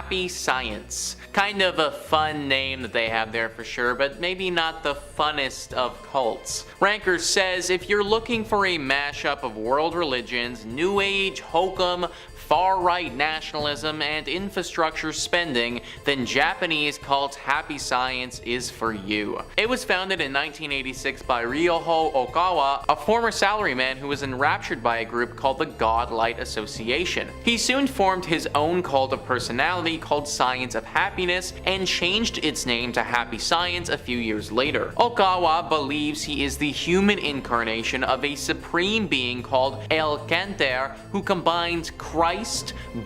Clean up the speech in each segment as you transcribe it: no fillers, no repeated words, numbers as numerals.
Happy Science. Kind of a fun name that they have there for sure, but maybe not the funnest of cults. Ranker says if you're looking for a mashup of world religions, New Age, hokum, far-right nationalism, and infrastructure spending, then Japanese cult Happy Science is for you. It was founded in 1986 by Ryoho Okawa, a former salaryman who was enraptured by a group called the Godlight Association. He soon formed his own cult of personality called Science of Happiness and changed its name to Happy Science a few years later. Okawa believes he is the human incarnation of a supreme being called El Kanter who combines Christ,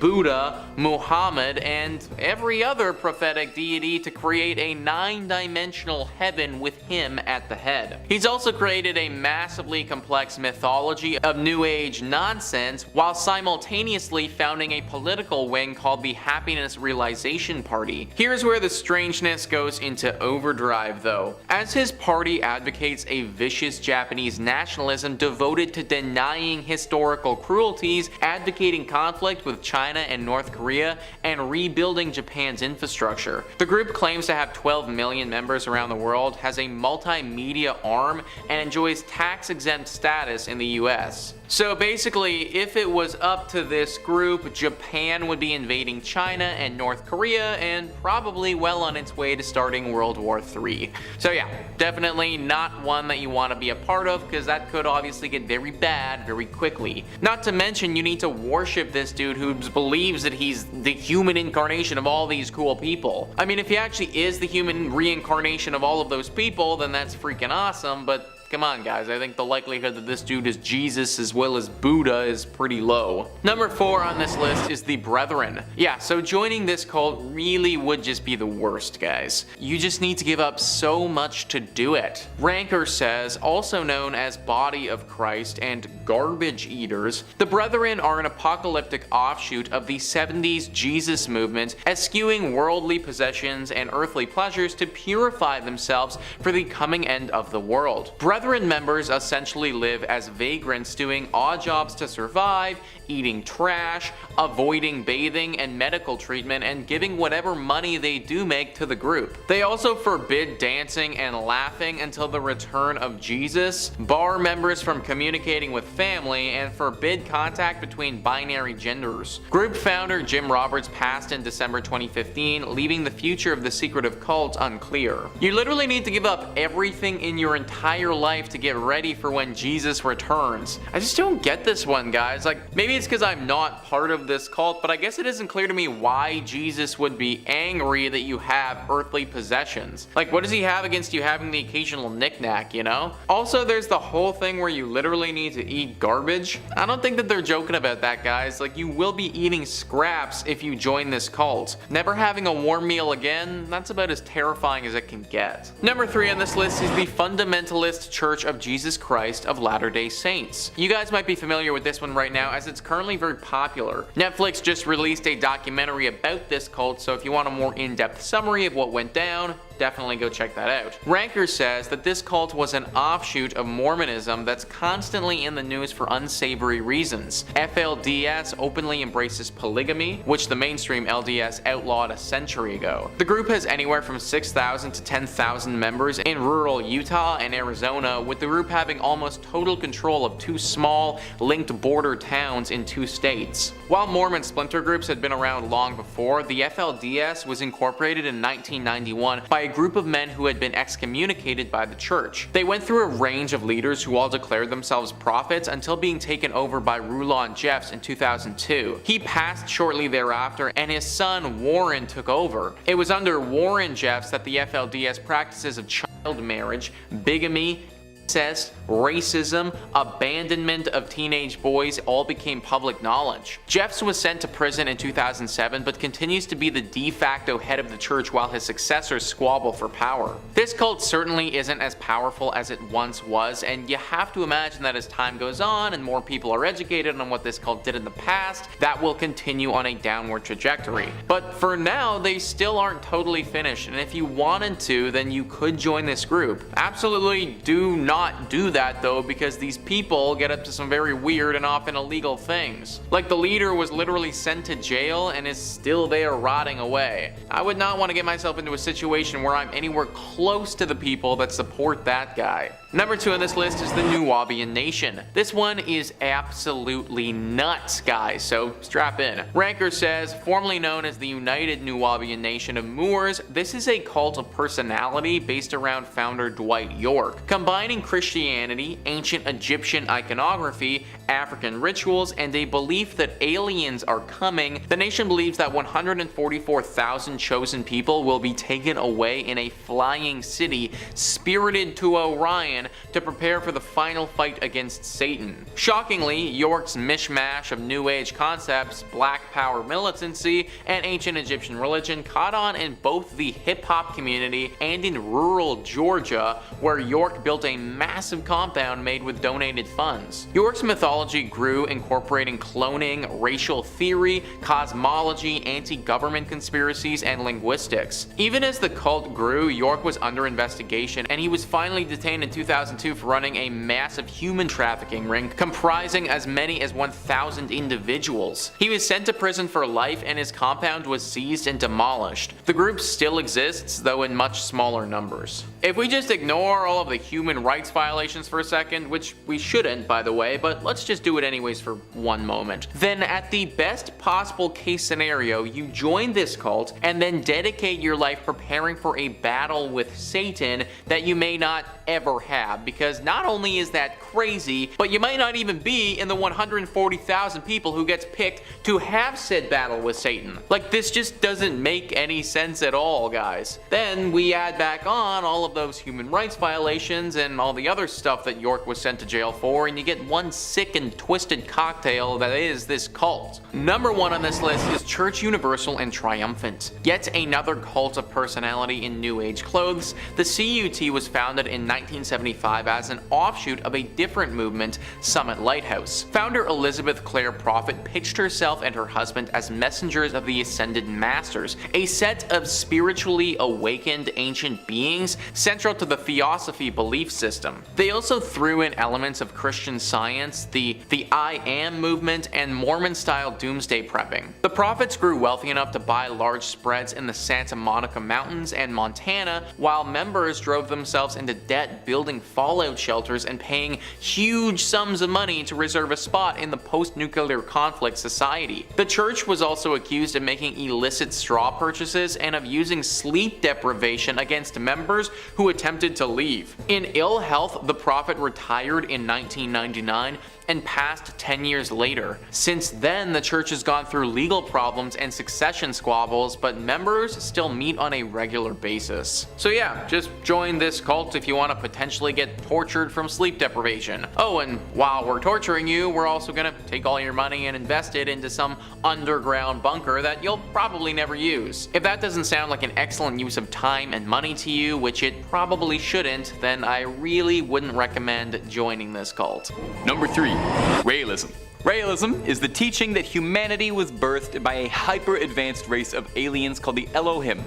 Buddha, Muhammad, and every other prophetic deity to create a 9-dimensional heaven with him at the head. He's also created a massively complex mythology of New Age nonsense while simultaneously founding a political wing called the Happiness Realization Party. Here's where the strangeness goes into overdrive though, as his party advocates a vicious Japanese nationalism devoted to denying historical cruelties, advocating conflict with China and North Korea, and rebuilding Japan's infrastructure. The group claims to have 12 million members around the world, has a multimedia arm, and enjoys tax-exempt status in the US. So basically, if it was up to this group, Japan would be invading China and North Korea and probably well on its way to starting World War III. So yeah, definitely not one that you want to be a part of because that could obviously get very bad very quickly. Not to mention you need to worship this dude who believes that he's the human incarnation of all these cool people. I mean, if he actually is the human reincarnation of all of those people, then that's freaking awesome, but come on guys, I think the likelihood that this dude is Jesus as well as Buddha is pretty low. Number 4 on this list is the Brethren. Yeah, so joining this cult really would just be the worst, guys. You just need to give up so much to do it. Ranker says, also known as Body of Christ and Garbage Eaters, the Brethren are an apocalyptic offshoot of the 70s Jesus movement, eschewing worldly possessions and earthly pleasures to purify themselves for the coming end of the world. Brethren members essentially live as vagrants doing odd jobs to survive, eating trash, avoiding bathing and medical treatment, and giving whatever money they do make to the group. They also forbid dancing and laughing until the return of Jesus, bar members from communicating with family, and forbid contact between binary genders. Group founder Jim Roberts passed in December 2015, leaving the future of the secretive cult unclear. You literally need to give up everything in your entire life to get ready for when Jesus returns. I just don't get this one, guys. Like, maybe it's because I'm not part of this cult, but I guess it isn't clear to me why Jesus would be angry that you have earthly possessions. Like, what does he have against you having the occasional knickknack, you know? Also, there's the whole thing where you literally need to eat garbage. I don't think that they're joking about that, guys. Like, you will be eating scraps if you join this cult. Never having a warm meal again, that's about as terrifying as it can get. Number 3 on this list is the Fundamentalist Church of Jesus Christ of Latter-day Saints. You guys might be familiar with this one right now as it's currently very popular. Netflix just released a documentary about this cult, so if you want a more in-depth summary of what went down, definitely go check that out. Ranker says that this cult was an offshoot of Mormonism that's constantly in the news for unsavory reasons. FLDS openly embraces polygamy, which the mainstream LDS outlawed a century ago. The group has anywhere from 6,000 to 10,000 members in rural Utah and Arizona, with the group having almost total control of 2 small, linked border towns in 2 states. While Mormon splinter groups had been around long before, the FLDS was incorporated in 1991 by a group of men who had been excommunicated by the church. They went through a range of leaders who all declared themselves prophets until being taken over by Rulon Jeffs in 2002. He passed shortly thereafter and his son Warren took over. It was under Warren Jeffs that the FLDS practices of child marriage, bigamy, incest, racism, abandonment of teenage boys all became public knowledge. Jeffs was sent to prison in 2007 but continues to be the de facto head of the church while his successors squabble for power. This cult certainly isn't as powerful as it once was, and you have to imagine that as time goes on and more people are educated on what this cult did in the past, that will continue on a downward trajectory. But for now, they still aren't totally finished, and if you wanted to, then you could join this group. Absolutely do not not do that though, because these people get up to some very weird and often illegal things. Like the leader was literally sent to jail and is still there rotting away. I would not want to get myself into a situation where I'm anywhere close to the people that support that guy. Number 2 on this list is the Nuwaubian Nation. This one is absolutely nuts, guys, so strap in. Ranker says, formerly known as the United Nuwaubian Nation of Moors, this is a cult of personality based around founder Dwight York. Combining Christianity, ancient Egyptian iconography, African rituals, and a belief that aliens are coming, the nation believes that 144,000 chosen people will be taken away in a flying city, spirited to Orion to prepare for the final fight against Satan. Shockingly, York's mishmash of New Age concepts, black power militancy, and ancient Egyptian religion caught on in both the hip-hop community and in rural Georgia, where York built a massive compound made with donated funds. York's mythology grew, incorporating cloning, racial theory, cosmology, anti-government conspiracies, and linguistics. Even as the cult grew, York was under investigation, and he was finally detained in 2002 for running a massive human trafficking ring comprising as many as 1,000 individuals. He was sent to prison for life and his compound was seized and demolished. The group still exists, though in much smaller numbers. If we just ignore all of the human rights violations for a second, which we shouldn't by the way, but let's just do it anyways for one moment, then at the best possible case scenario, you join this cult and then dedicate your life preparing for a battle with Satan that you may not ever have, because not only is that crazy, but you might not even be in the 140,000 people who gets picked to have said battle with Satan. Like, this just doesn't make any sense at all, guys. Then we add back on all of those human rights violations and all the other stuff that York was sent to jail for, and you get one sick and twisted cocktail that is this cult. Number 1 on this list is Church Universal and Triumphant. Yet another cult of personality in New Age clothes, the CUT was founded in 1975 as an offshoot of a different movement, Summit Lighthouse. Founder Elizabeth Clare Prophet pitched herself and her husband as messengers of the Ascended Masters, a set of spiritually awakened ancient beings central to the Theosophy belief system. They also threw in elements of Christian Science, the I Am movement, and Mormon-style doomsday prepping. The prophets grew wealthy enough to buy large spreads in the Santa Monica Mountains and Montana, while members drove themselves into debt building fallout shelters and paying huge sums of money to reserve a spot in the post-nuclear conflict society. The church was also accused of making illicit straw purchases and of using sleep deprivation against members who attempted to leave. In ill health, the prophet retired in 1999 and passed 10 years later. Since then, the church has gone through legal problems and succession squabbles, but members still meet on a regular basis. So yeah, just join this cult if you want to potentially get tortured from sleep deprivation. Oh, and while we're torturing you, we're also gonna take all your money and invest it into some underground bunker that you'll probably never use. If that doesn't sound like an excellent use of time and money to you, which it probably shouldn't, then I really wouldn't recommend joining this cult. Number 3. Realism. Realism is the teaching that humanity was birthed by a hyper-advanced race of aliens called the Elohim,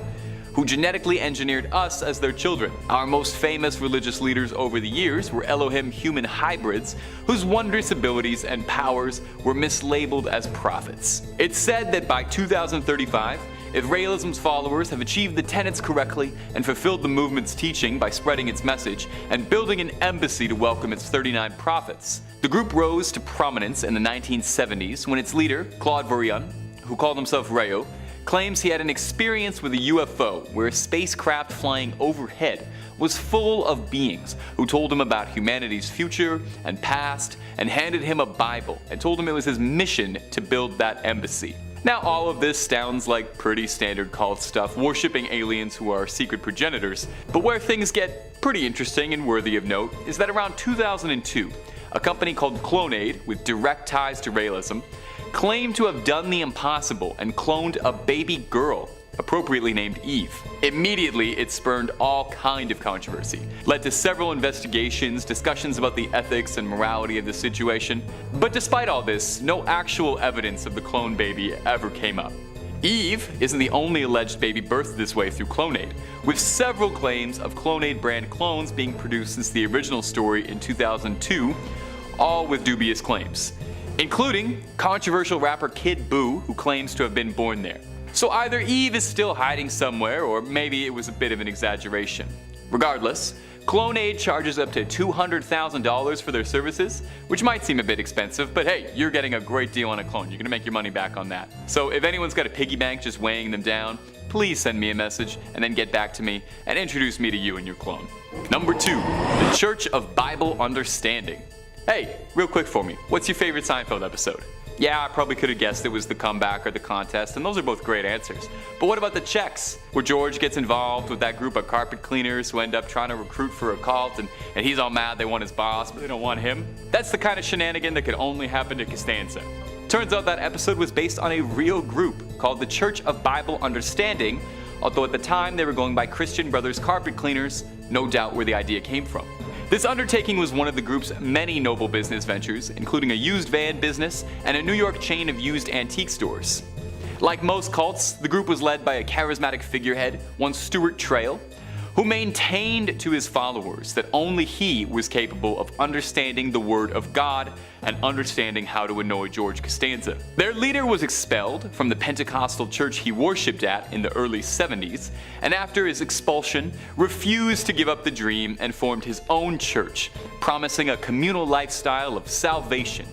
who genetically engineered us as their children. Our most famous religious leaders over the years were Elohim human hybrids, whose wondrous abilities and powers were mislabeled as prophets. It's said that by 2035, if Realism's followers have achieved the tenets correctly and fulfilled the movement's teaching by spreading its message and building an embassy to welcome its 39 prophets, the group rose to prominence in the 1970s when its leader, Claude Vorilhon, who called himself Rayo, claims he had an experience with a UFO where a spacecraft flying overhead was full of beings who told him about humanity's future and past and handed him a Bible and told him it was his mission to build that embassy. Now, all of this sounds like pretty standard cult stuff, worshipping aliens who are secret progenitors, but where things get pretty interesting and worthy of note is that around 2002, a company called Clonaid, with direct ties to Realism, claimed to have done the impossible and cloned a baby girl, appropriately named Eve. Immediately, it spurned all kind of controversy, led to several investigations, discussions about the ethics and morality of the situation. But despite all this, no actual evidence of the clone baby ever came up. Eve isn't the only alleged baby birthed this way through Clonade, with several claims of Clonade brand clones being produced since the original story in 2002, all with dubious claims, including controversial rapper Kid Buu, who claims to have been born there. So either Eve is still hiding somewhere, or maybe it was a bit of an exaggeration. Regardless, Clonade charges up to $200,000 for their services, which might seem a bit expensive, but hey, you're getting a great deal on a clone. You're gonna make your money back on that. So if anyone's got a piggy bank just weighing them down, please send me a message and then get back to me and introduce me to you and your clone. Number 2, the Church of Bible Understanding. Hey, real quick for me, what's your favorite Seinfeld episode? Yeah, I probably could have guessed it was the comeback or the contest, and those are both great answers. But what about the checks, where George gets involved with that group of carpet cleaners who end up trying to recruit for a cult, and he's all mad they want his boss, but they don't want him? That's the kind of shenanigan that could only happen to Costanza. Turns out that episode was based on a real group called the Church of Bible Understanding, although at the time they were going by Christian Brothers Carpet Cleaners, no doubt where the idea came from. This undertaking was one of the group's many noble business ventures, including a used van business and a New York chain of used antique stores. Like most cults, the group was led by a charismatic figurehead, one Stuart Trail, who maintained to his followers that only he was capable of understanding the Word of God and understanding how to annoy George Costanza. Their leader was expelled from the Pentecostal church he worshipped at in the early 70s, and after his expulsion, refused to give up the dream and formed his own church, promising a communal lifestyle of salvation.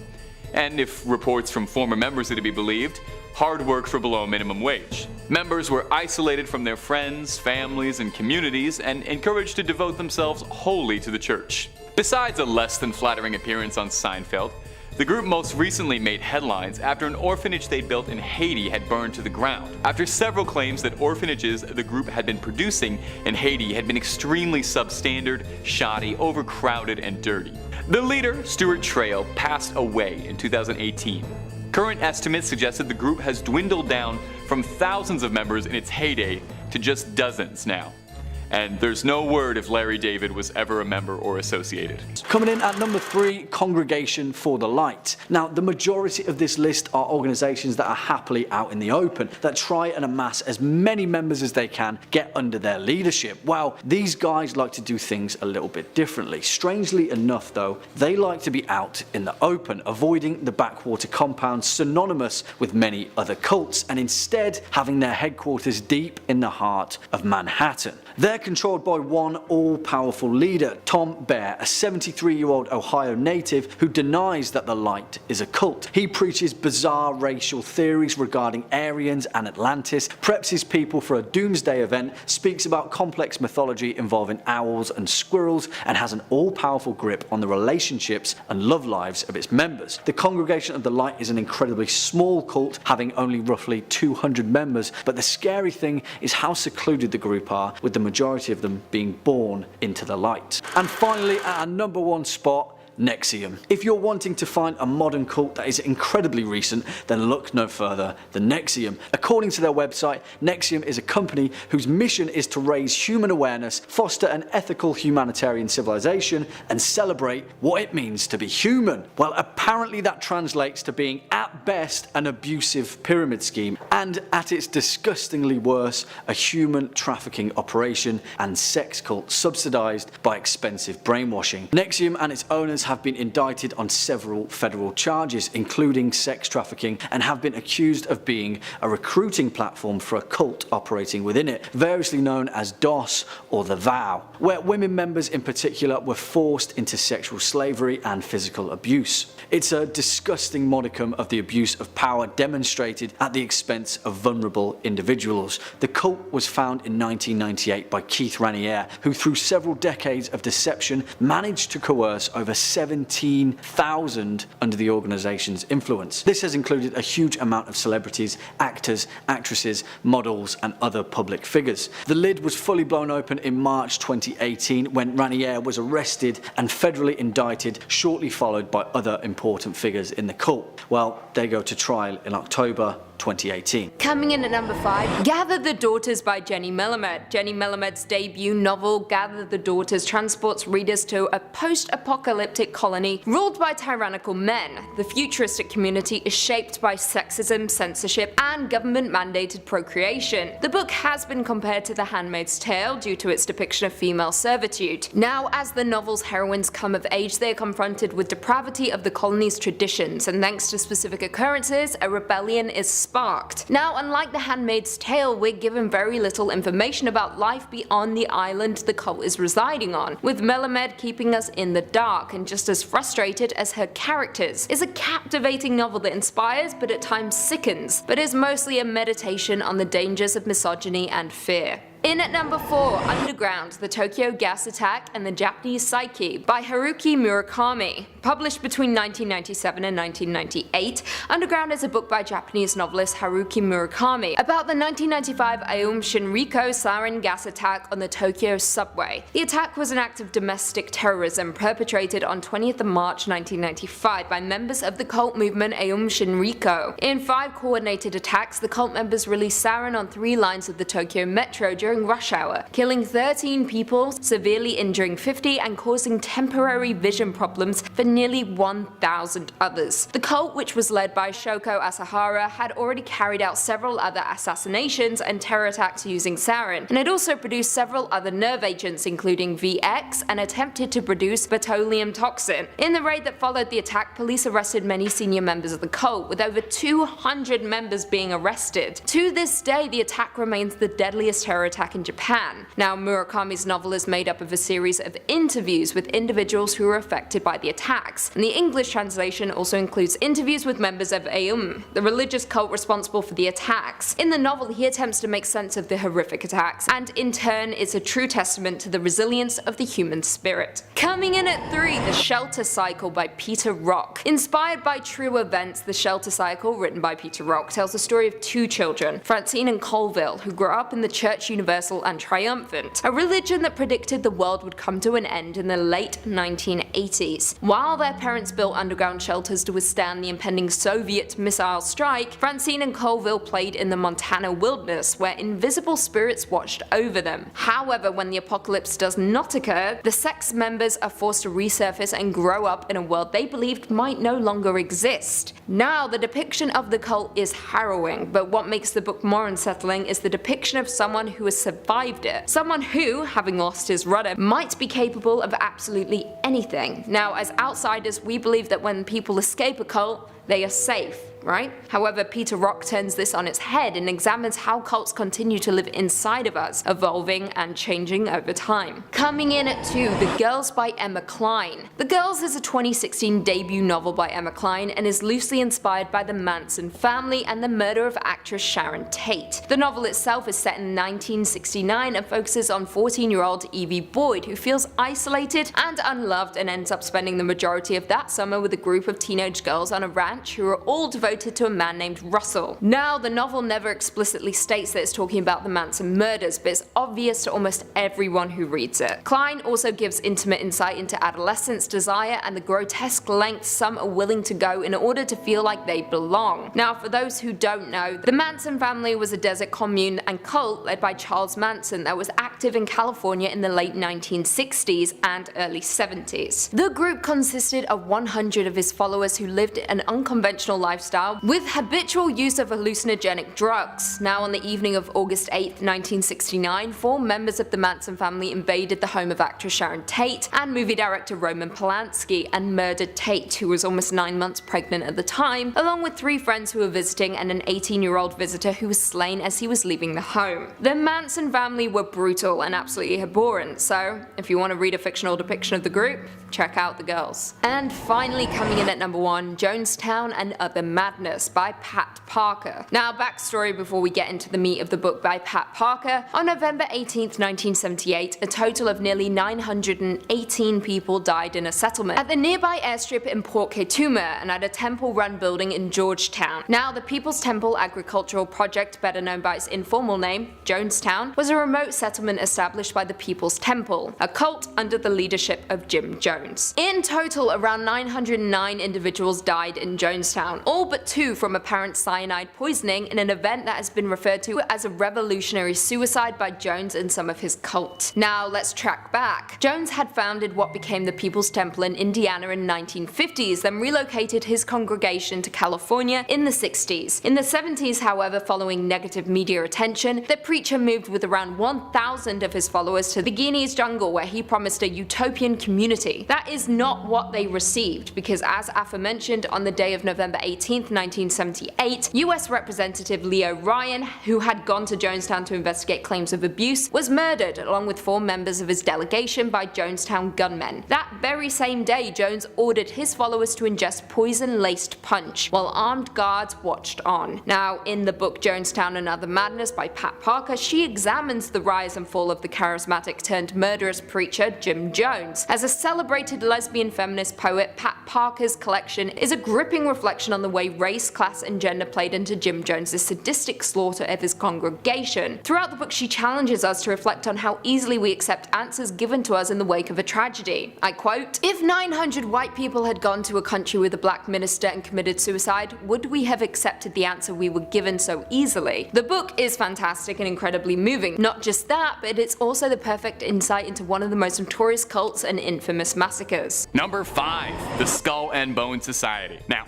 And if reports from former members are to be believed, hard work for below minimum wage. Members were isolated from their friends, families, and communities and encouraged to devote themselves wholly to the church. Besides a less than flattering appearance on Seinfeld, the group most recently made headlines after an orphanage they built in Haiti had burned to the ground, after several claims that orphanages the group had been producing in Haiti had been extremely substandard, shoddy, overcrowded, and dirty. The leader, Stuart Trail, passed away in 2018. Current estimates suggested the group has dwindled down from thousands of members in its heyday to just dozens now. And there's no word if Larry David was ever a member or associated. Coming in at number 3, Congregation for the Light. Now, the majority of this list are organisations that are happily out in the open, that try and amass as many members as they can get under their leadership. Well, these guys like to do things a little bit differently. Strangely enough though, they like to be out in the open, avoiding the backwater compounds synonymous with many other cults, and instead having their headquarters deep in the heart of Manhattan. They're controlled by one all-powerful leader, Tom Bear, a 73-year-old Ohio native who denies that the light is a cult. He preaches bizarre racial theories regarding Aryans and Atlantis, preps his people for a doomsday event, speaks about complex mythology involving owls and squirrels, and has an all-powerful grip on the relationships and love lives of its members. The Congregation of the Light is an incredibly small cult, having only roughly 200 members, but the scary thing is how secluded the group are, with the majority of them being born into the light. And finally, at our number 1 spot, NXIVM. If you're wanting to find a modern cult that is incredibly recent, then look no further than NXIVM. According to their website, NXIVM is a company whose mission is to raise human awareness, foster an ethical humanitarian civilization, and celebrate what it means to be human. Well, apparently that translates to being at best an abusive pyramid scheme, and at its disgustingly worse, a human trafficking operation and sex cult subsidized by expensive brainwashing. NXIVM and its owners have been indicted on several federal charges, including sex trafficking, and have been accused of being a recruiting platform for a cult operating within it, variously known as DOS or the Vow, where women members in particular were forced into sexual slavery and physical abuse. It's a disgusting modicum of the abuse of power demonstrated at the expense of vulnerable individuals. The cult was found in 1998 by Keith Raniere, who through several decades of deception managed to coerce over 17,000 under the organisation's influence. This has included a huge amount of celebrities, actors, actresses, models and other public figures. The lid was fully blown open in March 2018 when Raniere was arrested and federally indicted, shortly followed by other important figures in the cult. Well, they go to trial in October 2018. Coming in at number 5, Gather the Daughters by Jenny Melamed. Jenny Melamed's debut novel, Gather the Daughters, transports readers to a post-apocalyptic colony ruled by tyrannical men. The futuristic community is shaped by sexism, censorship, and government-mandated procreation. The book has been compared to The Handmaid's Tale due to its depiction of female servitude. Now, as the novel's heroines come of age, they are confronted with depravity of the colony's traditions, and thanks to specific occurrences, a rebellion is sparked. Now, unlike The Handmaid's Tale, we're given very little information about life beyond the island the cult is residing on, with Melamed keeping us in the dark and just as frustrated as her characters. It's a captivating novel that inspires but at times sickens, but is mostly a meditation on the dangers of misogyny and fear. In at number 4, Underground, The Tokyo Gas Attack and the Japanese Psyche by Haruki Murakami. Published between 1997 and 1998, Underground is a book by Japanese novelist Haruki Murakami about the 1995 Aum Shinrikyo sarin gas attack on the Tokyo subway. The attack was an act of domestic terrorism perpetrated on 20th of March 1995 by members of the cult movement Aum Shinrikyo. In 5 coordinated attacks, the cult members released sarin on 3 lines of the Tokyo metro during rush hour, killing 13 people, severely injuring 50 and causing temporary vision problems for nearly 1,000 others. The cult, which was led by Shoko Asahara, had already carried out several other assassinations and terror attacks using sarin, and had also produced several other nerve agents including VX and attempted to produce botulinum toxin. In the raid that followed the attack, police arrested many senior members of the cult, with over 200 members being arrested. To this day, the attack remains the deadliest terror attack in Japan. Now, Murakami's novel is made up of a series of interviews with individuals who were affected by the attacks, and the English translation also includes interviews with members of Aum, the religious cult responsible for the attacks. In the novel, he attempts to make sense of the horrific attacks, and in turn is a true testament to the resilience of the human spirit. Coming in at 3, The Shelter Cycle by Peter Rock. Inspired by true events, The Shelter Cycle, written by Peter Rock, tells the story of 2 children, Francine and Colville, who grew up in the Church Universal and Triumphant, a religion that predicted the world would come to an end in the late 1980s. While their parents built underground shelters to withstand the impending Soviet missile strike, Francine and Colville played in the Montana wilderness where invisible spirits watched over them. However, when the apocalypse does not occur, the sect's members are forced to resurface and grow up in a world they believed might no longer exist. Now, the depiction of the cult is harrowing, but what makes the book more unsettling is the depiction of someone who has survived it. Someone who, having lost his rudder, might be capable of absolutely anything. Now, as outsiders, we believe that when people escape a cult, they are safe, right? However, Peter Rock turns this on its head and examines how cults continue to live inside of us, evolving and changing over time. Coming in at 2, The Girls by Emma Cline. The Girls is a 2016 debut novel by Emma Cline and is loosely inspired by the Manson family and the murder of actress Sharon Tate. The novel itself is set in 1969 and focuses on 14-year-old Evie Boyd, who feels isolated and unloved and ends up spending the majority of that summer with a group of teenage girls on a ranch who are all devoted to a man named Russell. Now, the novel never explicitly states that it's talking about the Manson murders, but it's obvious to almost everyone who reads it. Cline also gives intimate insight into adolescence, desire, and the grotesque lengths some are willing to go in order to feel like they belong. Now, for those who don't know, the Manson family was a desert commune and cult led by Charles Manson that was active in California in the late 1960s and early 70s. The group consisted of 100 of his followers who lived an unconventional lifestyle with habitual use of hallucinogenic drugs. Now, on the evening of August 8, 1969, 4 members of the Manson family invaded the home of actress Sharon Tate and movie director Roman Polanski and murdered Tate, who was almost 9 months pregnant at the time, along with 3 friends who were visiting and an 18-year-old visitor who was slain as he was leaving the home. The Manson family were brutal and absolutely abhorrent, so if you want to read a fictional depiction of the group, check out The Girls. And finally, coming in at number 1, Jonestown and Other Madness by Pat Parker. Now, backstory before we get into the meat of the book by Pat Parker. On November 18th, 1978, a total of nearly 918 people died in a settlement at the nearby airstrip in Port Kaituma and at a temple-run building in Georgetown. Now, the People's Temple Agricultural Project, better known by its informal name, Jonestown, was a remote settlement established by the People's Temple, a cult under the leadership of Jim Jones. In total, around 909 individuals died in Jonestown, all but II from apparent cyanide poisoning in an event that has been referred to as a revolutionary suicide by Jones and some of his cult. Now let's track back. Jones had founded what became the People's Temple in Indiana in the 1950s, then relocated his congregation to California in the 60s. In the 70s, however, following negative media attention, the preacher moved with around 1,000 of his followers to the Guineas jungle where he promised a utopian community. That is not what they received, because as aforementioned, on the day of November 18, 1978, US Representative Leo Ryan, who had gone to Jonestown to investigate claims of abuse, was murdered along with 4 members of his delegation by Jonestown gunmen. That very same day, Jones ordered his followers to ingest poison-laced punch, while armed guards watched on. Now, in the book Jonestown and Other Madness by Pat Parker, she examines the rise and fall of the charismatic turned murderous preacher Jim Jones. As a celebrated lesbian feminist poet, Pat Parker's collection is a gripping reflection on the way race, class, and gender played into Jim Jones's sadistic slaughter of his congregation. Throughout the book, she challenges us to reflect on how easily we accept answers given to us in the wake of a tragedy. I quote, "If 900 white people had gone to a country with a black minister and committed suicide, would we have accepted the answer we were given so easily?" The book is fantastic and incredibly moving. Not just that, but it's also the perfect insight into one of the most notorious cults and infamous massacres. Number 5. The Skull and Bone Society. Now,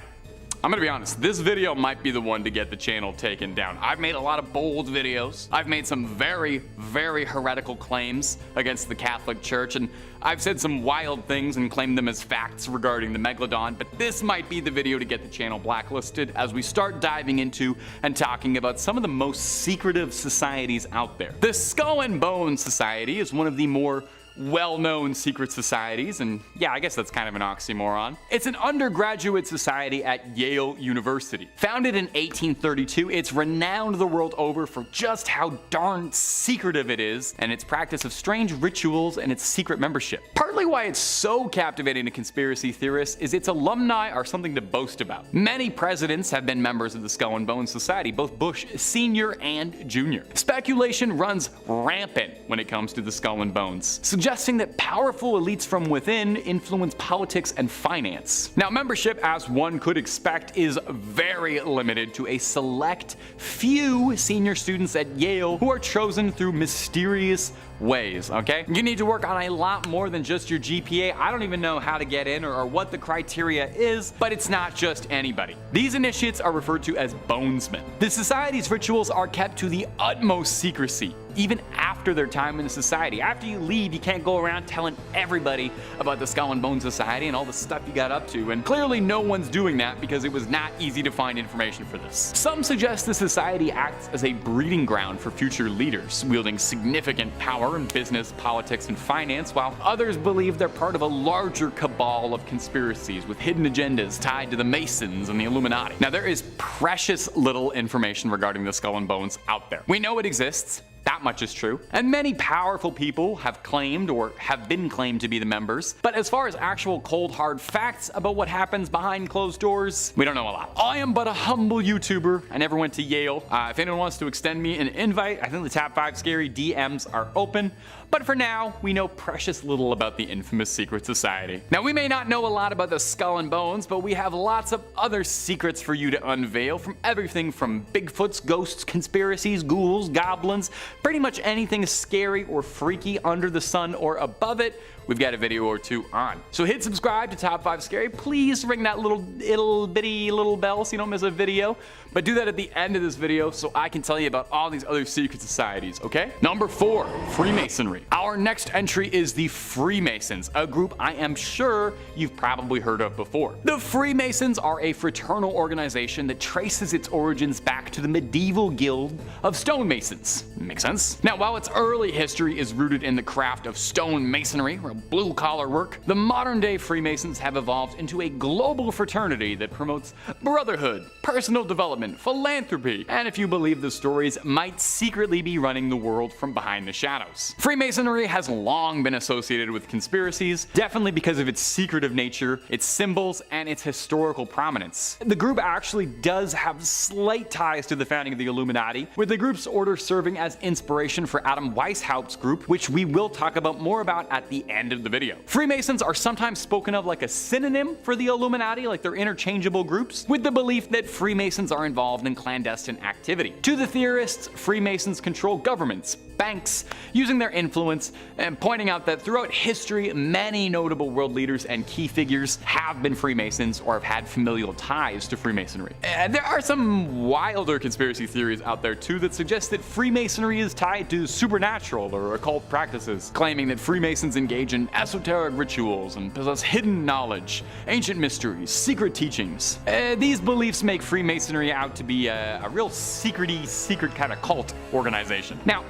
I'm gonna be honest, this video might be the one to get the channel taken down. I've made a lot of bold videos. I've made some very, very heretical claims against the Catholic Church, and I've said some wild things and claimed them as facts regarding the Megalodon, but this might be the video to get the channel blacklisted as we start diving into and talking about some of the most secretive societies out there. The Skull and Bone Society is one of the more well-known secret societies, and yeah, I guess that's kind of an oxymoron. It's an undergraduate society at Yale University. Founded in 1832, it's renowned the world over for just how darn secretive it is, and its practice of strange rituals and its secret membership. Partly why it's so captivating to conspiracy theorists is its alumni are something to boast about. Many presidents have been members of the Skull and Bones Society, both Bush Sr. and Jr. Speculation runs rampant when it comes to the Skull and Bones, suggesting that powerful elites from within influence politics and finance. Now, membership, as one could expect, is very limited to a select few senior students at Yale who are chosen through mysterious ways, okay? You need to work on a lot more than just your GPA. I don't even know how to get in or what the criteria is, but it's not just anybody. These initiates are referred to as bonesmen. The society's rituals are kept to the utmost secrecy, even after their time in the society. After you leave, you can't go around telling everybody about the Skull and Bones Society and all the stuff you got up to, and clearly no one's doing that because it was not easy to find information for this. Some suggest the society acts as a breeding ground for future leaders, wielding significant power in business, politics, and finance, while others believe they're part of a larger cabal of conspiracies with hidden agendas tied to the Masons and the Illuminati. Now, there is precious little information regarding the Skull and Bones out there. We know it exists. That much is true. And many powerful people have claimed or have been claimed to be the members. But as far as actual cold hard facts about what happens behind closed doors, we don't know a lot. I am but a humble YouTuber. I never went to Yale. If anyone wants to extend me an invite, I think the Top 5 Scary DMs are open. But for now, we know precious little about the infamous secret society. Now, we may not know a lot about the Skull and Bones, but we have lots of other secrets for you to unveil, from everything from Bigfoots, ghosts, conspiracies, ghouls, goblins, pretty much anything scary or freaky under the sun or above it, we've got a video or two on. So hit subscribe to Top 5 Scary. Please ring that little bitty bell so you don't miss a video. But do that at the end of this video so I can tell you about all these other secret societies, okay? Number 4, Freemasonry. Our next entry is the Freemasons, a group I am sure you've probably heard of before. The Freemasons are a fraternal organization that traces its origins back to the medieval guild of stonemasons. Makes sense? Now, while its early history is rooted in the craft of stone masonry, or blue-collar work, the modern-day Freemasons have evolved into a global fraternity that promotes brotherhood, personal development, philanthropy, and if you believe the stories, might secretly be running the world from behind the shadows. Freemasonry has long been associated with conspiracies, definitely because of its secretive nature, its symbols, and its historical prominence. The group actually does have slight ties to the founding of the Illuminati, with the group's order serving as inspiration for Adam Weishaupt's group, which we will talk about more about at the end of the video. Freemasons are sometimes spoken of like a synonym for the Illuminati, like they're interchangeable groups, with the belief that Freemasons are involved in clandestine activity. To the theorists, Freemasons control governments, banks, using their influence, and pointing out that throughout history, many notable world leaders and key figures have been Freemasons or have had familial ties to Freemasonry. And there are some wilder conspiracy theories out there too that suggest that Freemasonry is tied to supernatural or occult practices, claiming that Freemasons engage in esoteric rituals and possess hidden knowledge, ancient mysteries, secret teachings. These beliefs make Freemasonry out to be a real secret kind of cult organization. Now,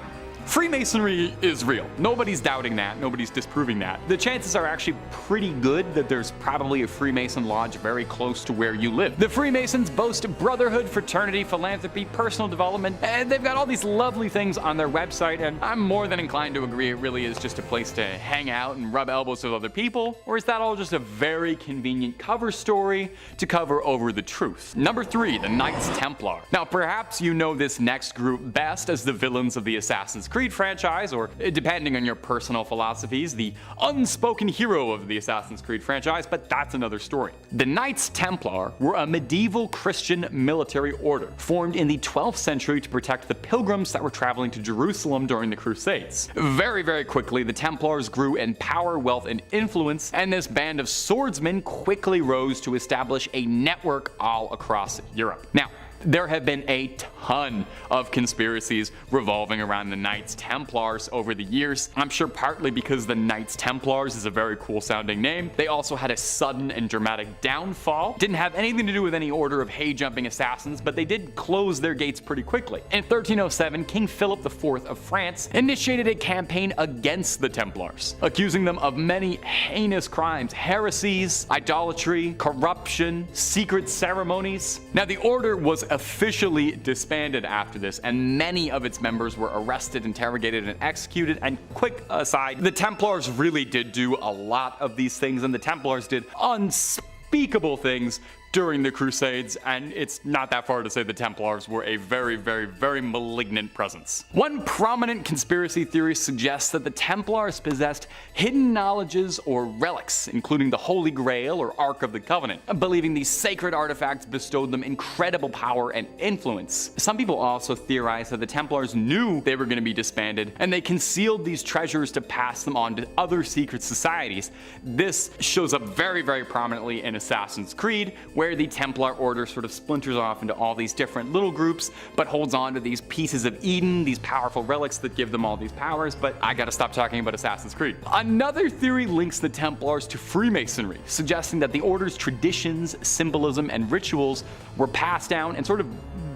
Freemasonry is real. Nobody's doubting that. Nobody's disproving that. The chances are actually pretty good that there's probably a Freemason lodge very close to where you live. The Freemasons boast brotherhood, fraternity, philanthropy, personal development, and they've got all these lovely things on their website, and I'm more than inclined to agree it really is just a place to hang out and rub elbows with other people, or is that all just a very convenient cover story to cover over the truth? Number 3, the Knights Templar. Now, perhaps you know this next group best as the villains of the Assassin's Creed franchise, or depending on your personal philosophies, the unspoken hero of the Assassin's Creed franchise, but that's another story. The Knights Templar were a medieval Christian military order formed in the 12th century to protect the pilgrims that were traveling to Jerusalem during the Crusades. Very, very quickly, the Templars grew in power, wealth, and influence, and this band of swordsmen quickly rose to establish a network all across Europe. Now, there have been a ton of conspiracies revolving around the Knights Templars over the years. I'm sure partly because the Knights Templars is a very cool sounding name. They also had a sudden and dramatic downfall. Didn't have anything to do with any order of hay-jumping assassins, but they did close their gates pretty quickly. In 1307, King Philip IV of France initiated a campaign against the Templars, accusing them of many heinous crimes, heresies, idolatry, corruption, secret ceremonies. Now, the order was officially disbanded after this, and many of its members were arrested, interrogated, and executed. And quick aside, the Templars really did do a lot of these things, and the Templars did unspeakable things during the Crusades, and it's not that far to say the Templars were a very, very, very malignant presence. One prominent conspiracy theory suggests that the Templars possessed hidden knowledges or relics, including the Holy Grail or Ark of the Covenant, believing these sacred artifacts bestowed them incredible power and influence. Some people also theorize that the Templars knew they were going to be disbanded, and they concealed these treasures to pass them on to other secret societies. This shows up very, very prominently in Assassin's Creed, where the Templar Order sort of splinters off into all these different little groups, but holds on to these pieces of Eden, these powerful relics that give them all these powers. But I gotta stop talking about Assassin's Creed. Another theory links the Templars to Freemasonry, suggesting that the Order's traditions, symbolism, and rituals were passed down and sort of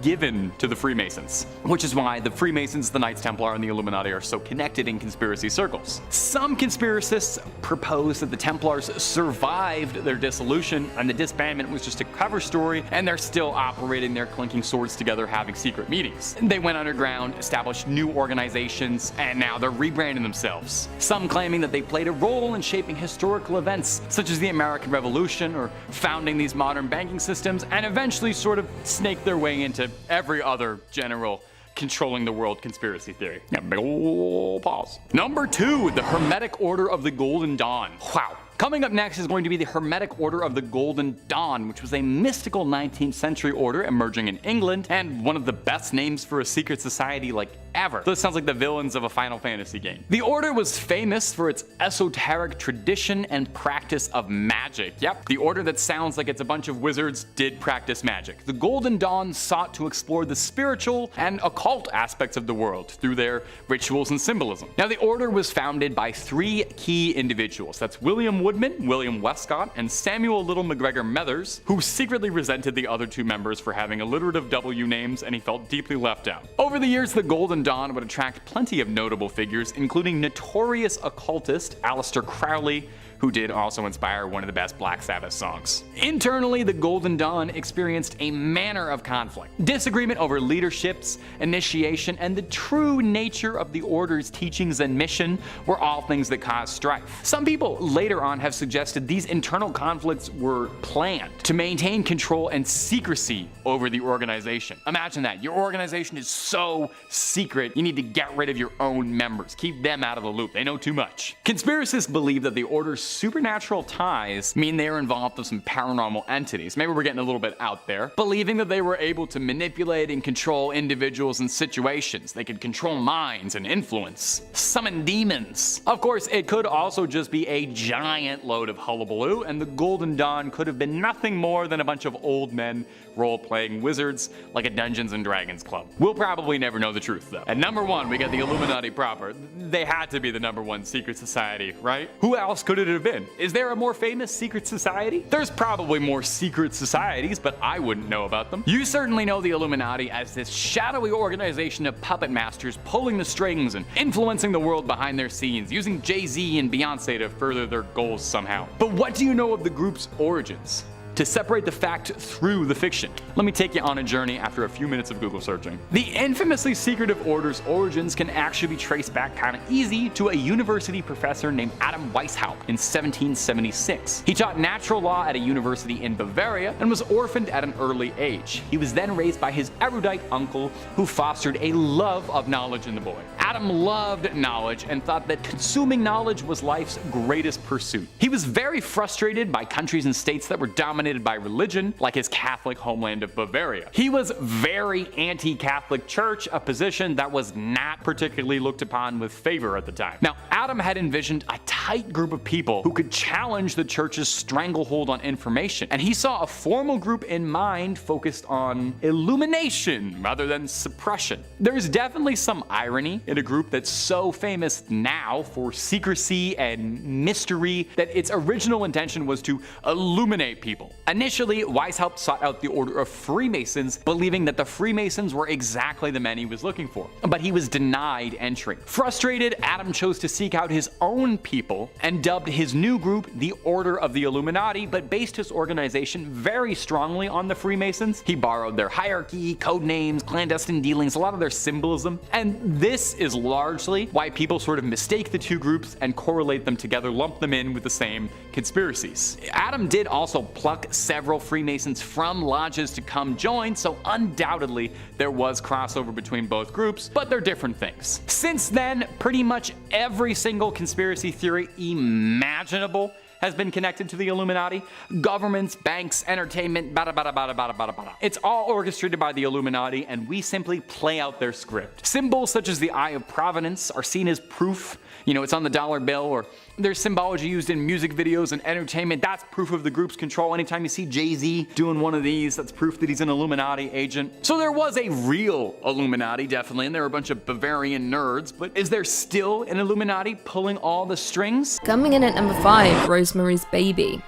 given to the Freemasons, which is why the Freemasons, the Knights Templar, and the Illuminati are so connected in conspiracy circles. Some conspiracists propose that the Templars survived their dissolution and the disbandment was just a cover story, and they're still operating their clinking swords together, having secret meetings. They went underground, established new organizations, and now they're rebranding themselves. Some claiming that they played a role in shaping historical events such as the American Revolution or founding these modern banking systems, and eventually sort of snaked their way into every other general controlling the world conspiracy theory. Yeah, big ol' pause. Number 2, the Hermetic Order of the Golden Dawn. Wow. Coming up next is going to be the Hermetic Order of the Golden Dawn, which was a mystical 19th century order emerging in England, and one of the best names for a secret society like ever. This sounds like the villains of a Final Fantasy game. The order was famous for its esoteric tradition and practice of magic. Yep, the order that sounds like it's a bunch of wizards did practice magic. The Golden Dawn sought to explore the spiritual and occult aspects of the world through their rituals and symbolism. Now, the order was founded by 3 key individuals. That's William Woodman, William Westcott, and Samuel Little McGregor Methers, who secretly resented the other 2 members for having alliterative W names, and he felt deeply left out. Over the years, the Golden Dawn would attract plenty of notable figures, including notorious occultist Aleister Crowley, who did also inspire one of the best Black Sabbath songs. Internally, the Golden Dawn experienced a manner of conflict. Disagreement over leaderships, initiation, and the true nature of the Order's teachings and mission were all things that caused strife. Some people later on have suggested these internal conflicts were planned to maintain control and secrecy over the organization. Imagine that. Your organization is so secret, you need to get rid of your own members. Keep them out of the loop. They know too much. Conspiracists believe that the Order's supernatural ties mean they are involved with some paranormal entities. Maybe we're getting a little bit out there. Believing that they were able to manipulate and control individuals and situations. They could control minds and influence. Summon demons. Of course, it could also just be a giant load of hullabaloo, and the Golden Dawn could have been nothing more than a bunch of old men role-playing wizards like a Dungeons and Dragons club. We'll probably never know the truth, though. At number 1, we got the Illuminati proper. They had to be the number 1 secret society, right? Who else could it have been? Is there a more famous secret society? There's probably more secret societies, but I wouldn't know about them. You certainly know the Illuminati as this shadowy organization of puppet masters pulling the strings and influencing the world behind their scenes, using Jay-Z and Beyonce to further their goals somehow. But what do you know of the group's origins? To separate the fact through the fiction, let me take you on a journey after a few minutes of Google searching. The infamously secretive Order's origins can actually be traced back kind of easy to a university professor named Adam Weishaupt in 1776. He taught natural law at a university in Bavaria and was orphaned at an early age. He was then raised by his erudite uncle, who fostered a love of knowledge in the boy. Adam loved knowledge and thought that consuming knowledge was life's greatest pursuit. He was very frustrated by countries and states that were dominated by religion, like his Catholic homeland of Bavaria. He was very anti-Catholic Church, a position that was not particularly looked upon with favor at the time. Now, Adam had envisioned a tight group of people who could challenge the Church's stranglehold on information, and he saw a formal group in mind focused on illumination rather than suppression. There's definitely some irony in a group that's so famous now for secrecy and mystery that its original intention was to illuminate people. Initially, Weishaupt sought out the Order of Freemasons, believing that the Freemasons were exactly the men he was looking for, but he was denied entry. Frustrated, Adam chose to seek out his own people and dubbed his new group the Order of the Illuminati, but based his organization very strongly on the Freemasons. He borrowed their hierarchy, code names, clandestine dealings, a lot of their symbolism, and this is largely why people sort of mistake the two groups and correlate them together, lump them in with the same conspiracies. Adam did also pluck several Freemasons from lodges to come join, so undoubtedly there was crossover between both groups, but they're different things. Since then, pretty much every single conspiracy theory imaginable has been connected to the Illuminati. Governments, banks, entertainment, bada bada bada bada bada bada. It's all orchestrated by the Illuminati, and we simply play out their script. Symbols such as the Eye of Providence are seen as proof. You know, it's on the dollar bill, or there's symbology used in music videos and entertainment. That's proof of the group's control. Anytime you see Jay-Z doing one of these, that's proof that he's an Illuminati agent. So there was a real Illuminati, definitely, and there were a bunch of Bavarian nerds, but is there still an Illuminati pulling all the strings? Coming in at number 5, Rosemary's Baby.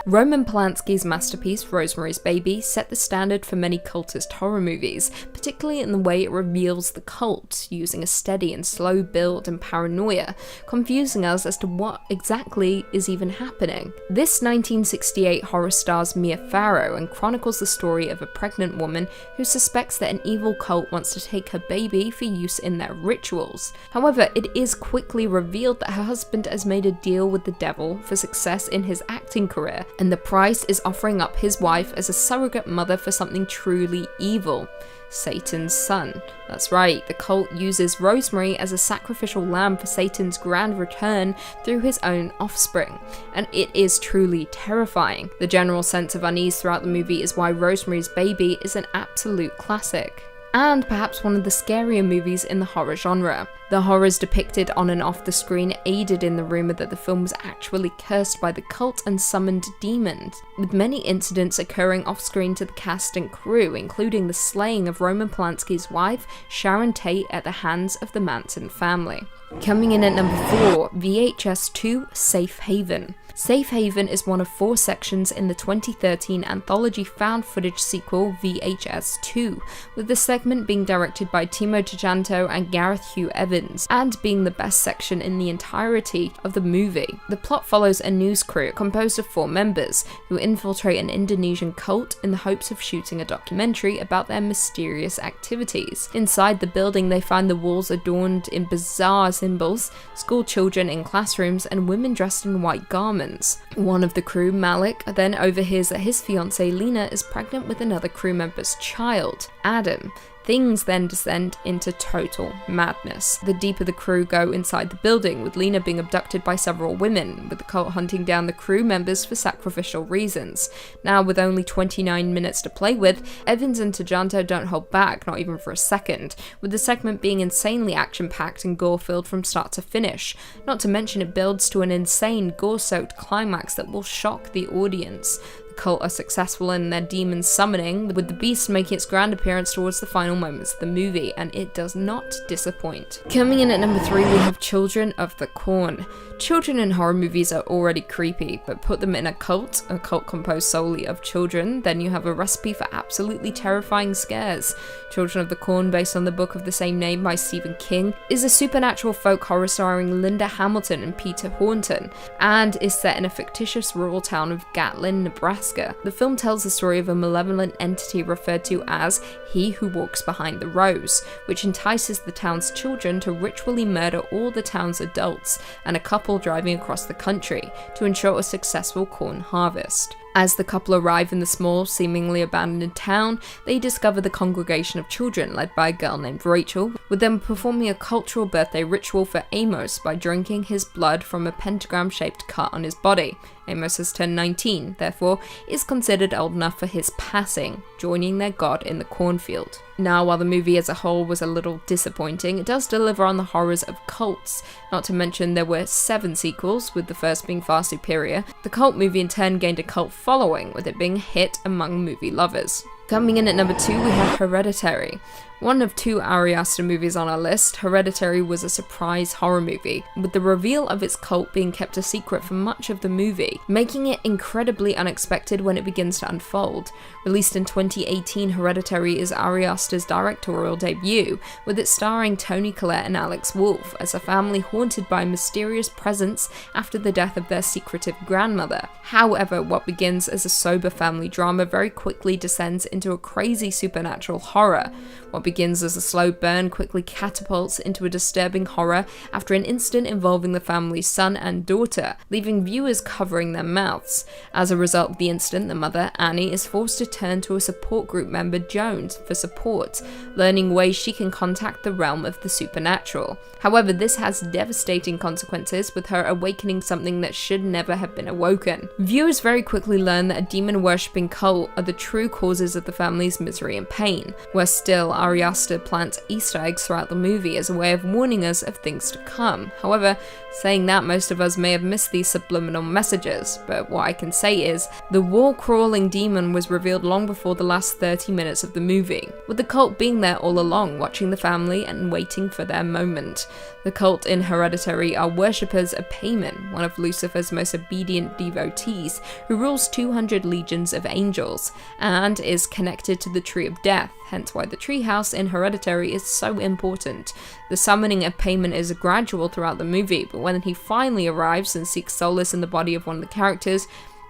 Roman Polanski's masterpiece, Rosemary's Baby, set the standard for many cultist horror movies, particularly in the way it reveals the cult, using a steady and slow build and paranoia, confusing us as to what exactly is even happening. This 1968 horror stars Mia Farrow and chronicles the story of a pregnant woman who suspects that an evil cult wants to take her baby for use in their rituals. However, it is quickly revealed that her husband has made a deal with the devil for success in his acting career, and the price is offering up his wife as a surrogate mother for something truly evil. Satan's son. That's right, the cult uses Rosemary as a sacrificial lamb for Satan's grand return through his own offspring, and it is truly terrifying. The general sense of unease throughout the movie is why Rosemary's Baby is an absolute classic, and perhaps one of the scarier movies in the horror genre. The horrors depicted on and off the screen aided in the rumour that the film was actually cursed by the cult and summoned demons, with many incidents occurring off-screen to the cast and crew, including the slaying of Roman Polanski's wife, Sharon Tate, at the hands of the Manson family. Coming in at number 4, VHS 2, Safe Haven. Safe Haven is one of 4 sections in the 2013 anthology found footage sequel VHS2, with the segment being directed by Timo Tjahjanto and Gareth Hugh Evans, and being the best section in the entirety of the movie. The plot follows a news crew composed of 4 members who infiltrate an Indonesian cult in the hopes of shooting a documentary about their mysterious activities. Inside the building, they find the walls adorned in bizarre symbols, school children in classrooms, and women dressed in white garments. One of the crew, Malik, then overhears that his fiancée Lena is pregnant with another crew member's child, Adam. Things then descend into total madness. The deeper the crew go inside the building, with Lena being abducted by several women, with the cult hunting down the crew members for sacrificial reasons. Now, with only 29 minutes to play with, Evans and Tjahjanto don't hold back, not even for a second, with the segment being insanely action-packed and gore-filled from start to finish. Not to mention it builds to an insane, gore-soaked climax that will shock the audience. The cult are successful in their demon summoning, with the beast making its grand appearance towards the final moments of the movie, and it does not disappoint. Coming in at number 3, we have Children of the Corn. Children in horror movies are already creepy, but put them in a cult composed solely of children, then you have a recipe for absolutely terrifying scares. Children of the Corn, based on the book of the same name by Stephen King, is a supernatural folk horror starring Linda Hamilton and Peter Horton, and is set in a fictitious rural town of Gatlin, Nebraska. The film tells the story of a malevolent entity referred to as He Who Walks Behind the Rose, which entices the town's children to ritually murder all the town's adults and a couple driving across the country to ensure a successful corn harvest. As the couple arrive in the small, seemingly abandoned town, they discover the congregation of children led by a girl named Rachel, with them performing a cultural birthday ritual for Amos by drinking his blood from a pentagram-shaped cut on his body. Amos has turned 19, therefore is considered old enough for his passing, joining their god in the cornfield. Now, while the movie as a whole was a little disappointing, it does deliver on the horrors of cults. Not to mention there were 7 sequels, with the first being far superior. The cult movie in turn gained a cult following, with it being a hit among movie lovers. Coming in at number 2, we have Hereditary. One of 2 Ari Aster movies on our list, Hereditary was a surprise horror movie, with the reveal of its cult being kept a secret for much of the movie, making it incredibly unexpected when it begins to unfold. Released in 2018, Hereditary is Ari Aster's directorial debut, with it starring Toni Collette and Alex Wolff as a family haunted by a mysterious presence after the death of their secretive grandmother. However, what begins as a sober family drama very quickly descends into a crazy supernatural horror. What begins as a slow burn quickly catapults into a disturbing horror after an incident involving the family's son and daughter, leaving viewers covering their mouths. As a result of the incident, the mother, Annie, is forced to turn to a support group member, Jones, for support, learning ways she can contact the realm of the supernatural. However, this has devastating consequences, with her awakening something that should never have been awoken. Viewers very quickly learn that a demon-worshipping cult are the true causes of the family's misery and pain. Worse still, Ari Aster plants Easter eggs throughout the movie as a way of warning us of things to come. However, saying that, most of us may have missed these subliminal messages, but what I can say is, the wall-crawling demon was revealed long before the last 30 minutes of the movie, with the cult being there all along, watching the family and waiting for their moment. The cult in Hereditary are worshippers of Payman, one of Lucifer's most obedient devotees, who rules 200 legions of angels, and is connected to the Tree of Death, hence why the treehouse in Hereditary is so important. The summoning of Payman is gradual throughout the movie, but when he finally arrives and seeks solace in the body of one of the characters,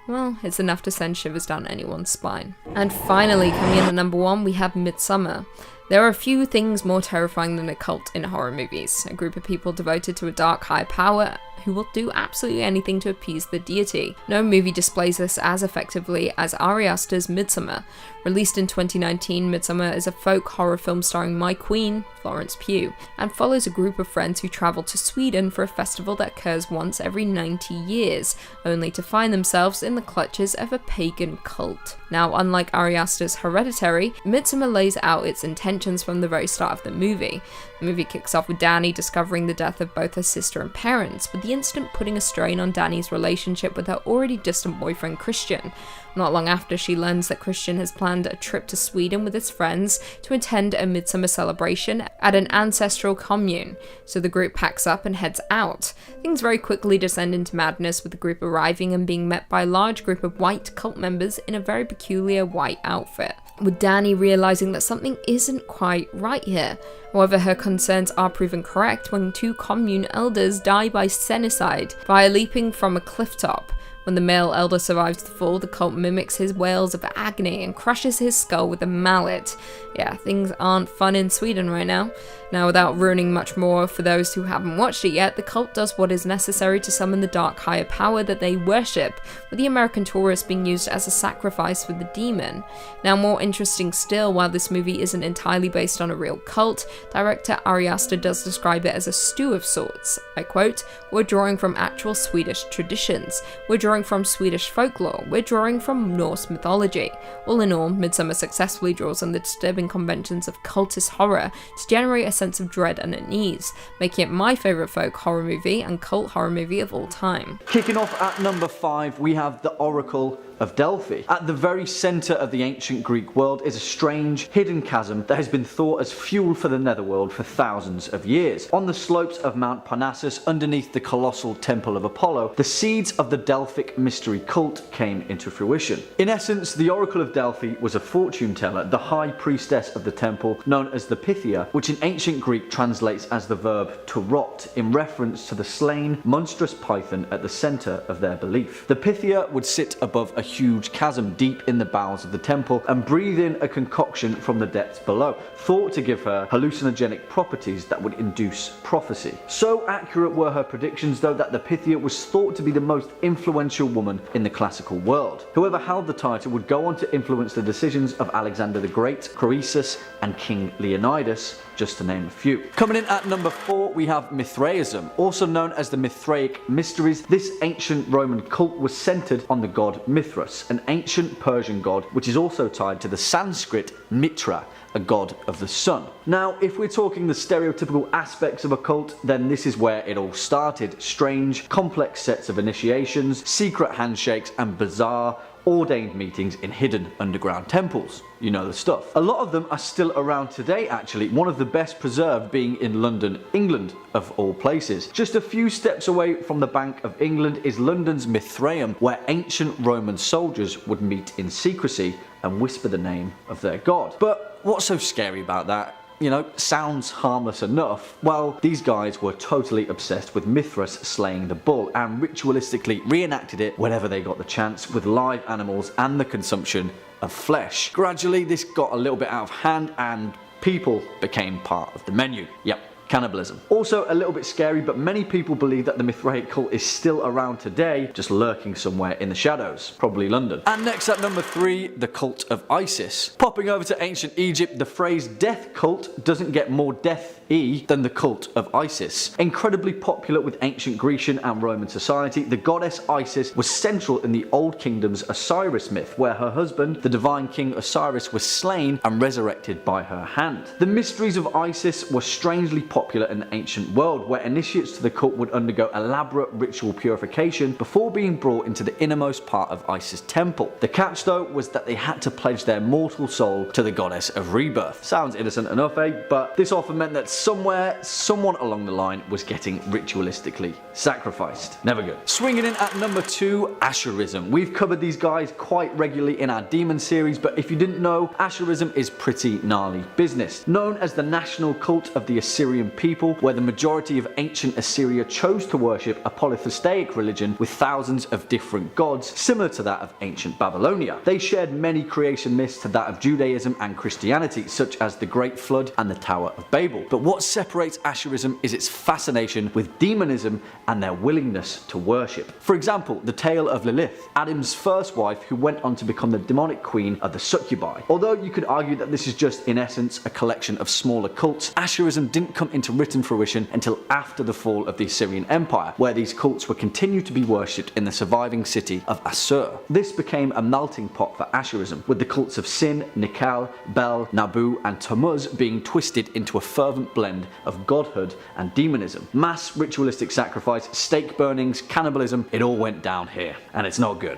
well, it's enough to send shivers down anyone's spine. And finally, coming in at number 1, we have Midsommar. There are a few things more terrifying than a cult in horror movies. A group of people devoted to a dark high power who will do absolutely anything to appease the deity. No movie displays this as effectively as Ari Aster's Midsommar. Released in 2019, Midsommar is a folk horror film starring my queen, Florence Pugh, and follows a group of friends who travel to Sweden for a festival that occurs once every 90 years, only to find themselves in the clutches of a pagan cult. Now, unlike Ari Aster's Hereditary, Midsommar lays out its intentions from the very start of the movie. The movie kicks off with Dani discovering the death of both her sister and parents, with the incident putting a strain on Dani's relationship with her already distant boyfriend Christian. Not long after, she learns that Christian has planned a trip to Sweden with his friends to attend a midsummer celebration at an ancestral commune, so the group packs up and heads out. Things very quickly descend into madness, with the group arriving and being met by a large group of white cult members in a very peculiar white outfit, with Danny realizing that something isn't quite right here. However, her concerns are proven correct when 2 commune elders die by senicide via leaping from a cliff top. When the male elder survives the fall, the cult mimics his wails of agony and crushes his skull with a mallet. Yeah, things aren't fun in Sweden right now. Now, without ruining much more for those who haven't watched it yet, the cult does what is necessary to summon the dark higher power that they worship, with the American tourist being used as a sacrifice for the demon. Now, more interesting still, while this movie isn't entirely based on a real cult, director Ari Aster does describe it as a stew of sorts. I quote, "We're drawing from actual Swedish traditions. We're drawing from Swedish folklore. We're drawing from Norse mythology." All in all, Midsummer successfully draws on the disturbing conventions of cultist horror to generate a sense of dread and unease, making it my favourite folk horror movie and cult horror movie of all time. Kicking off at number 5, we have The Oracle of Delphi. At the very centre of the ancient Greek world is a strange, hidden chasm that has been thought as fuel for the netherworld for thousands of years. On the slopes of Mount Parnassus, underneath the colossal Temple of Apollo, the seeds of the Delphic mystery cult came into fruition. In essence, the Oracle of Delphi was a fortune teller, the high priestess of the temple, known as the Pythia, which in ancient Greek translates as the verb to rot, in reference to the slain, monstrous python at the centre of their belief. The Pythia would sit above a huge chasm deep in the bowels of the temple and breathe in a concoction from the depths below, thought to give her hallucinogenic properties that would induce prophecy. So accurate were her predictions, though, that the Pythia was thought to be the most influential woman in the classical world. Whoever held the title would go on to influence the decisions of Alexander the Great, Croesus, and King Leonidas, just to name a few. Coming in at number 4, we have Mithraism, also known as the Mithraic Mysteries. This ancient Roman cult was centered on the god Mithras, an ancient Persian god which is also tied to the Sanskrit Mitra, a god of the sun. Now, if we're talking the stereotypical aspects of a cult, then this is where it all started. Strange, complex sets of initiations, secret handshakes, and bizarre, ordained meetings in hidden underground temples. You know the stuff. A lot of them are still around today, actually, one of the best preserved being in London, England, of all places. Just a few steps away from the Bank of England is London's Mithraeum, where ancient Roman soldiers would meet in secrecy and whisper the name of their god. But what's so scary about that? You know, sounds harmless enough. Well, these guys were totally obsessed with Mithras slaying the bull and ritualistically reenacted it whenever they got the chance with live animals and the consumption of flesh. Gradually, this got a little bit out of hand and people became part of the menu. Yep. Cannibalism. Also a little bit scary, but many people believe that the Mithraic cult is still around today, just lurking somewhere in the shadows, probably London. And next at number 3, the cult of Isis. Popping over to ancient Egypt, the phrase death cult doesn't get more death-y than the cult of Isis. Incredibly popular with ancient Grecian and Roman society, the goddess Isis was central in the Old Kingdom's Osiris myth, where her husband, the divine king Osiris, was slain and resurrected by her hand. The mysteries of Isis were strangely popular in the ancient world, where initiates to the cult would undergo elaborate ritual purification before being brought into the innermost part of Isis' temple. The catch, though, was that they had to pledge their mortal soul to the goddess of rebirth. Sounds innocent enough, eh? But this often meant that somewhere, someone along the line was getting ritualistically sacrificed. Never good. Swinging in at number 2, Asherism. We've covered these guys quite regularly in our demon series, but if you didn't know, Asherism is pretty gnarly business. Known as the national cult of the Assyrian people, where the majority of ancient Assyria chose to worship a polytheistic religion with thousands of different gods, similar to that of ancient Babylonia. They shared many creation myths to that of Judaism and Christianity, such as the Great Flood and the Tower of Babel. But what separates Asherism is its fascination with demonism and their willingness to worship. For example, the tale of Lilith, Adam's first wife, who went on to become the demonic queen of the succubi. Although you could argue that this is just in essence a collection of smaller cults, Asherism didn't come into written fruition until after the fall of the Assyrian Empire, where these cults were continued to be worshipped in the surviving city of Assur. This became a melting pot for Asherism, with the cults of Sin, Nikal, Bel, Nabu, and Tammuz being twisted into a fervent blend of godhood and demonism. Mass ritualistic sacrifice, stake burnings, cannibalism, it all went down here, and it's not good.